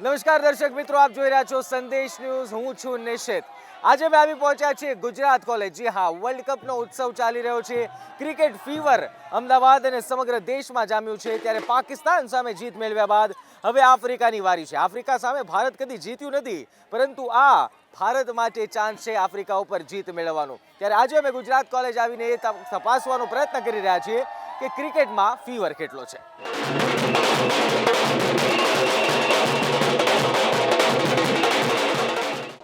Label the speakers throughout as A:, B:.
A: નમસ્કાર દર્શક મિત્રો, આપ જોઈ રહ્યા છો સંદેશ ન્યૂઝ. હું છું નિશિત. આજે અમે આવી પહોંચ્યા છીએ ગુજરાત કોલેજ. જી હા, વર્લ્ડ કપનો ઉત્સવ ચાલી રહ્યો છે. ક્રિકેટ ફીવર અમદાવાદ અને સમગ્ર દેશમાં જામ્યું છે. ત્યારે પાકિસ્તાન સામે જીત મેળવ્યા બાદ હવે આફ્રિકાની વારી છે. આફ્રિકા સામે ભારત કદી જીત્યું નથી, પરંતુ આ ભારત માટે ચાન્સ છે આફ્રિકા ઉપર જીત મેળવવાનો. ત્યારે આજે અમે ગુજરાત કોલેજ આવીને એ તપાસવાનો પ્રયત્ન કરી રહ્યા છીએ કે ક્રિકેટમાં ફીવર કેટલો છે.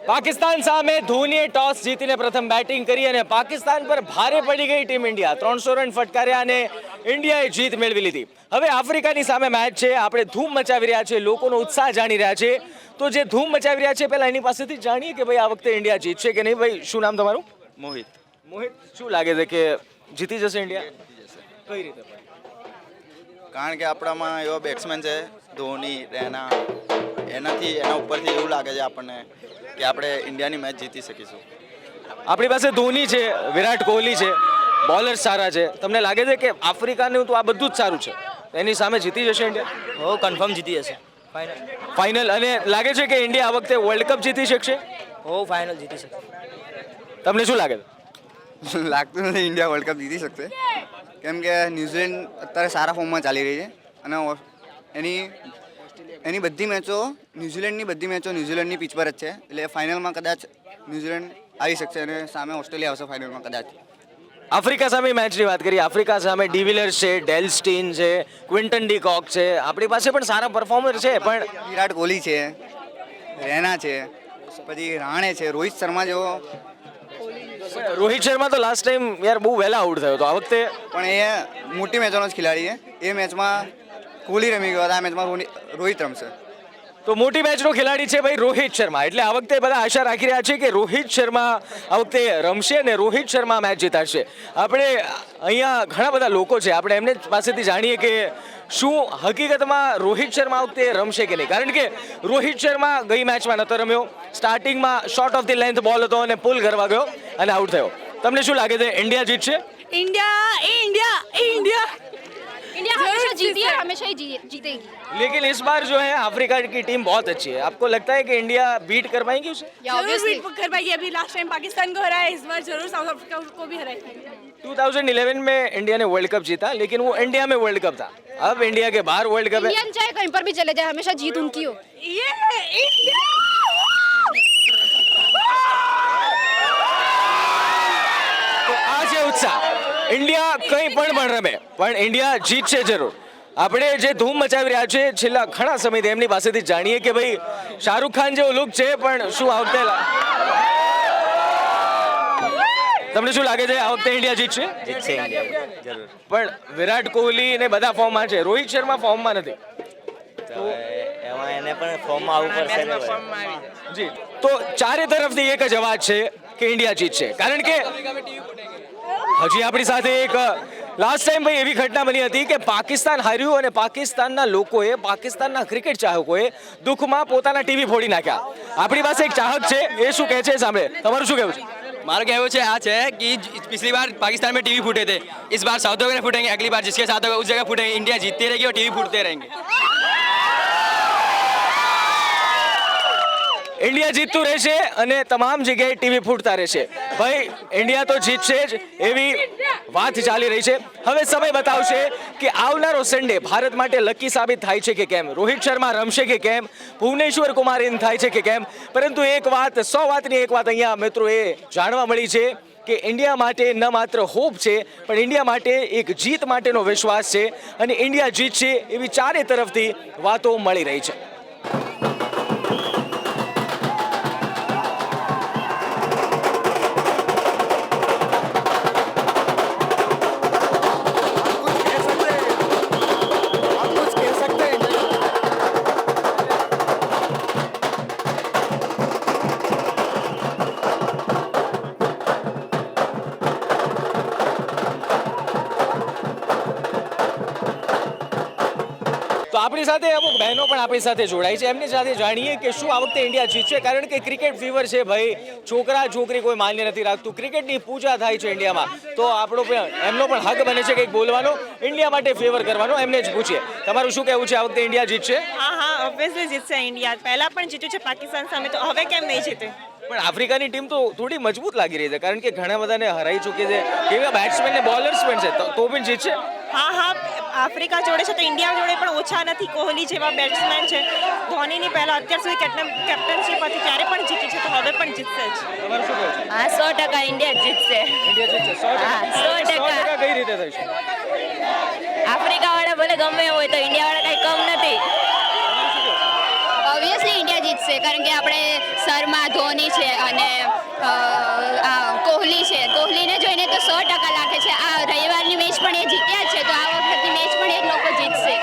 A: પાકિસ્તાન સામે ધોનીએ ટોસ જીતીને પ્રથમ બેટિંગ કરી અને પાકિસ્તાન પર ભારે પડી ગઈ ટીમ ઇન્ડિયા. 300 રન ફટકાર્યા અને ઇન્ડિયાએ જીત મેળવી લીધી. હવે આફ્રિકાની સામે મેચ છે. આપણે ધૂમ મચાવી રહ્યા છે, લોકોનો ઉત્સાહ જાણી રહ્યા છે. તો જે ધૂમ મચાવી રહ્યા છે પહેલા એની પાસેથી જાણીએ કે ભાઈ આ વખતે ઇન્ડિયા જીતશે કે નહીં. ભાઈ, શું નામ તમારું?
B: મોહિત.
A: શું લાગે છે કે જીતી જશે ઇન્ડિયા? કઈ રીતે?
B: કારણ કે આપણામાં એવા બેટ્સમેન છે ધોની, રૈના, એના ઉપરથી એવું લાગે છે આપણને કે આપણે ઇન્ડિયાની મેચ જીતી શકીશું.
A: આપણી પાસે ધોની છે, વિરાટ કોહલી છે, બોલર સારા છે. તમને લાગે છે કે આફ્રિકાનું તો આ બધું જ સારું છે, એની સામે જીતી જશે ઇન્ડિયા?
C: હો, કન્ફર્મ જીતી જશે.
A: ફાઇનલ. અને લાગે છે કે ઇન્ડિયા આ વખતે વર્લ્ડ કપ જીતી શકશે?
C: હો, ફાઇનલ જીતી શકશે.
A: તમને શું લાગે છે?
B: લાગતું નથી ઇન્ડિયા વર્લ્ડ કપ જીતી શકશે, કેમ કે ન્યૂઝીલેન્ડ અત્યારે સારા ફોર્મમાં ચાલી રહી છે અને એની બધી મેચો ન્યૂઝીલેન્ડની પિચ પર જ છે. એટલે ફાઇનલમાં કદાચ ન્યૂઝીલેન્ડ આવી શકશે અને સામે ઓસ્ટ્રેલિયા આવશે ફાઇનલમાં કદાચ.
A: આફ્રિકા સામે મેચની વાત કરીએ. આફ્રિકા સામે ડિવિલિયર્સ છે, ડેલ સ્ટીન છે, ક્વિન્ટન ડી કોક છે. આપણી પાસે પણ સારા પરફોર્મર છે, પણ
B: વિરાટ કોહલી છે, રૈના છે, પછી રાણે છે, રોહિત શર્મા જેવો.
A: રોહિત શર્મા તો લાસ્ટ ટાઈમ યાર બહુ વહેલા આઉટ થયો હતો. આ વખતે
B: પણ એ મોટી મેચોનો જ ખેલાડી છે. એ મેચમાં કોહલી રમી ગયો હતો, આ મેચમાં રોહિત રમશે.
A: તો મોટી મેચનો ખેલાડી છે ભાઈ રોહિત શર્મા. એટલે આ વખતે બધા આશા રાખી રહ્યા છે કે રોહિત શર્મા આ વખતે રમશે અને રોહિત શર્મા મેચ જીતાડશે. આપણે અહીંયા ઘણા બધા લોકો છે, આપણે એમને પાસેથી જાણીએ કે શું હકીકતમાં રોહિત શર્મા આ વખતે રમશે કે નહીં. કારણ કે રોહિત શર્મા ગઈ મેચમાં નતો રમ્યો. સ્ટાર્ટિંગમાં શોર્ટ ઓફ ધી લેન્થ બોલ હતો અને પુલ કરવા ગયો અને આઉટ થયો. તમને શું લાગે છે, ઇન્ડિયા જીતશે?
D: इंडिया हमेशा जीती है, हमेशा ही जीतेगी.
A: लेकिन इस बार जो है अफ्रीका की टीम बहुत अच्छी है. आपको लगता है कि इंडिया बीट कर पाएगी उसे?
D: जरूर बीट कर पाएगी. अभी लास्ट टाइम पाकिस्तान को हराया, इस बार जरूर साउथ अफ्रीका को भी हराएगी.
A: 2011 में इंडिया ने वर्ल्ड कप जीता, लेकिन वो इंडिया में वर्ल्ड कप था. अब इंडिया के बाहर वर्ल्ड कप है.
D: इंडियन चाहे कहीं पर भी चले जाए, हमेशा जीत उनकी हो.
A: તો આ છે ઉત્સાહ. ઇન્ડિયા કંઈ પણ રમે, પણ ઇન્ડિયા જીતશે જરૂર. આપણે જે ધૂમ મચાવી રહ્યા છે છેલ્લા ઘણા સમયથી એમની પાસેથી જાણીએ કે ભાઈ શાહરૂખ ખાન જેવો લુક છે, પણ શું આ વખતે તમને શું લાગે છે આ વખતે ઇન્ડિયા જીતશે?
C: જીતશે ઇન્ડિયા જરૂર.
A: પણ વિરાટ કોહલી ને બધા ફોર્મમાં છે, રોહિત શર્મા ફોર્મમાં નથી.
C: તો એમાં એને પણ ફોર્મમાં આવવું પડશે.
A: જી, તો ચારે તરફથી એક જ અવાજ છે કે ઇન્ડિયા જીતશે. કારણ કે હજી આપણી સાથે એક લાસ્ટ ટાઈમ ભાઈ એવી ઘટના બની હતી કે પાકિસ્તાન હાર્યું અને પાકિસ્તાનના લોકોએ, પાકિસ્તાનના ક્રિકેટ ચાહકોએ દુઃખમાં પોતાના ટીવી ફોડી નાખ્યા. આપણી પાસે એક ચાહક છે, એ શું કહે છે સાંભળે. તમારું શું કહેવું છે?
E: મારું કહેવું છે આ છે कि पिछली बार पाकिस्तान में टीवी फूटे थे, इस बार साउथ अफ्रीका में फूटेंगे, अगली बार जिसके साथ होगा उस जगह फूटेंगे. इंडिया जीतती रहेगी और टीवी फूटते रहेंगे.
A: ઇન્ડિયા જીતતું રહેશે અને તમામ જગ્યાએ ટીવી ફૂટતા રહેશે. ભાઈ, ઇન્ડિયા તો જીતશે જ એવી વાત ચાલી રહી છે. હવે સમય બતાવશે કે આવનારો સન્ડે ભારત માટે લકી સાબિત થાય છે કે કેમ. રોહિત શર્મા રમશે કે કેમ, ભુવનેશ્વર કુમાર ઇન થાય છે કે કેમ. પરંતુ એક વાત, 100 વાતની એક વાત અહીંયા મિત્રો એ જાણવા મળી છે કે ઇન્ડિયા માટે ન માત્ર હોપ છે, પણ ઇન્ડિયા માટે એક જીત માટેનો વિશ્વાસ છે અને ઇન્ડિયા જીતશે એવી ચારે તરફથી વાતો મળી રહી છે. તો તો આપણી સાથે અમુક બહેનો પણ આપણી સાથે જોડાઈ છે, એમની સાથે જાણીએ કે શું આ વખતે ઇન્ડિયા જીતશે, કારણ કે ક્રિકેટ ફીવર છે ભાઈ, છોકરા છોકરી કોઈ માન્ય નથી રાખતું, ક્રિકેટની પૂજા થાય છે ઇન્ડિયામાં, તો આપણો પણ એમનો પણ હક બને છે કંઈક બોલવાનો, ઇન્ડિયા માટે ફેવર કરવાનો. એમને જ પૂછીએ તમારું શું કહેવું છે, આ વખતે ઇન્ડિયા જીતશે?
F: હા ઓબ્વિયસલી જીતશે ઇન્ડિયા. પહેલા પણ જીત્યું છે પાકિસ્તાન સામે, તો હવે કેમ નહીં જીતે?
A: પણ આફ્રિકાની ટીમ તો થોડી મજબૂત લાગી રહી છે, કારણ કે ઘણા બધાને હરાઈ ચૂકી છે, કેવા બેટ્સમેન ને બોલર્સ પણ છે, તો પણ જીતશે.
F: હા આફ્રિકા જોડે છે તો ઇન્ડિયા જોડે પણ ઓછા નથી. કોહલી જેવા બેટ્સમેન છે, ધોનીની પહેલા અત્યાર સુધી કેપ્ટનશીપ હતી ત્યારે પણ જીતી છે, તો હવે પણ જીતશે જ.
A: તમારું શું કહેવું છે?
G: હા 100% ઇન્ડિયા જીતશે.
A: ઇન્ડિયા જીતશે 100%. 100% કઈ રીતે થઈ છે?
G: આફ્રિકા વાળા ભલે ગમે હોય તો ઇન્ડિયા વાળા કઈ કમ નથી. ઓબ્વિયસલી ઇન્ડિયા જીતશે, કારણ કે આપણે શર્મા, ધોની છે અને કોહલી છે. કોહલીને જોઈને તો 100% લાગે છે. આ રવિવારની મેચ પણ એ જીત્યા છે, તો આ વખતની મેચ પણ એ જ લોકો જીતશે.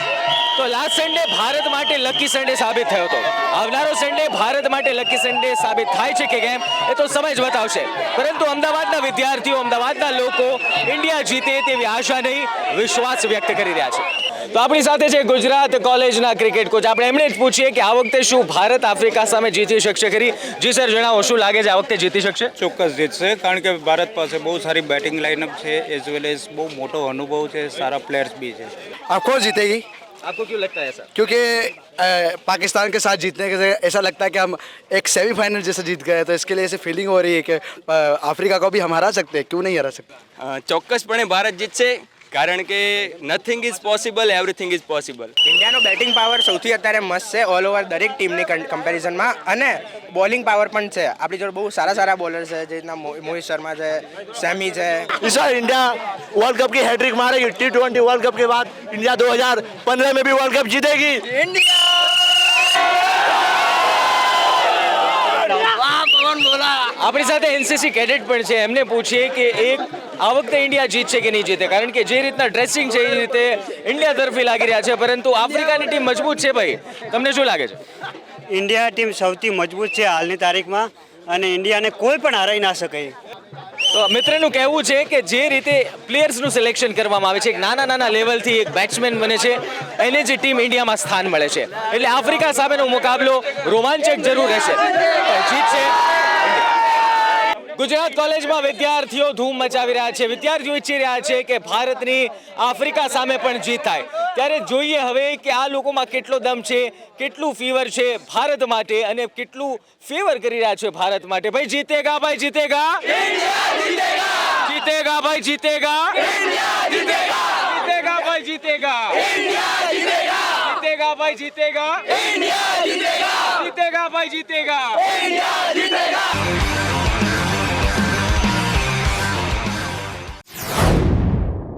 A: તો લાસ્ટ સન્ડે ભારત માટે લકી સન્ડે સાબિત થયો હતો. આવનારો સન્ડે ભારત માટે લકી સન્ડે સાબિત થાય છે કે કેમ એ તો સમય જ બતાવશે. પરંતુ અમદાવાદના વિદ્યાર્થીઓ, અમદાવાદના લોકો ઇન્ડિયા જીતે તેવી આશા નહીં, વિશ્વાસ વ્યક્ત કરી રહ્યા છે. તો આપણી સાથે છે ગુજરાત કોલેજના ક્રિકેટ કોચ. આપણે એમને જ પૂછીએ કે આ વખતે શું ભારત આફ્રિકા સામે જીતી શકશે ખરી? જી સર, જણાવો, શું લાગે છે આ વખતે જીતી શકશે?
H: ચોક્કસ જીતશે, કારણ કે ભારત પાસે બહુ સારી બેટિંગ લાઇનઅપ છે, એઝ વેલ એઝ બહુ મોટો અનુભવ છે, સારા પ્લેયર્સ બી છે.
I: ऑफकोर्स जीतेगी,
A: आपको क्यों लगता है ऐसा?
I: क्योंकि पाकिस्तान के साथ जीतने के ऐसा लगता है कि हम एक सेमीफाइनल जैसे जीत गए, तो इसके लिए ऐसे फीलिंग हो रही है कि अफ्रीका को भी हम हरा सकते हैं, क्यों नहीं हरा सकते.
E: ચોક્કસપણે ભારત જીતશે, કારણ કે nothing is possible, everything is possible.
J: ઇન્ડિયાનો બેટિંગ પાવર સૌથી અત્યારે મસ્ત છે ઓલ ઓવર દરેક ટીમની કમ્પેરિઝનમાં, અને બોલિંગ પાવર પણ છે. આપણી જોડે બહુ સારા બોલર છે, જે રીતના મોહિત શર્મા છે, સેમી છે.
I: इस बार इंडिया वर्ल्ड कप की हैट्रिक मारेगी. T20 वर्ल्ड कप के बाद इंडिया 2015 में भी वर्ल्ड कप जीतेगी.
A: આપણી સાથે એનસીસી કેડેટ પણ છે, એમને પૂછીએ કે આ વખતે ઇન્ડિયા જીતશે કે નહીં જીતે, કારણ કે જે રીતના ડ્રેસિંગ છે એ રીતે ઇન્ડિયા તરફી લાગી રહ્યા છે, પરંતુ આફ્રિકાની ટીમ મજબૂત છે ભાઈ, તમને શું લાગે છે?
K: ઇન્ડિયા ટીમ સૌથી મજબૂત છે હાલની તારીખમાં, અને ઇન્ડિયાને કોઈ પણ હરાઈ ના શકે.
A: તો મિત્રનું કહેવું છે કે જે રીતે પ્લેયર્સનું સિલેક્શન કરવામાં આવે છે, એક નાના લેવલથી એક બેટ્સમેન બને છે, એને જે ટીમ ઇન્ડિયામાં સ્થાન મળે છે, એટલે આફ્રિકા સામેનો મુકાબલો રોમાંચક જરૂર રહેશે. જીતશે. ગુજરાત કોલેજમાં વિદ્યાર્થીઓ ધૂમ મચાવી રહ્યા છે. વિદ્યાર્થીઓ ઈચ્છી રહ્યા છે કે ભારતની આફ્રિકા સામે પણ જીત થાય. ત્યારે જોઈએ હવે કે આ લોકોમાં કેટલો દમ છે, કેટલું ફીવર છે ભારત માટે, અને કેટલું ફેવર કરી રહ્યા છે ભારત માટે. ભાઈ જીતેગા, ભાઈ જીતેગા, જીતેગા ભાઈ જીતેગા, જીતેગા ભાઈ જીતેગા, જીતેગા ભાઈ જીતેગા, જીતેગા ભાઈ જીતેગા.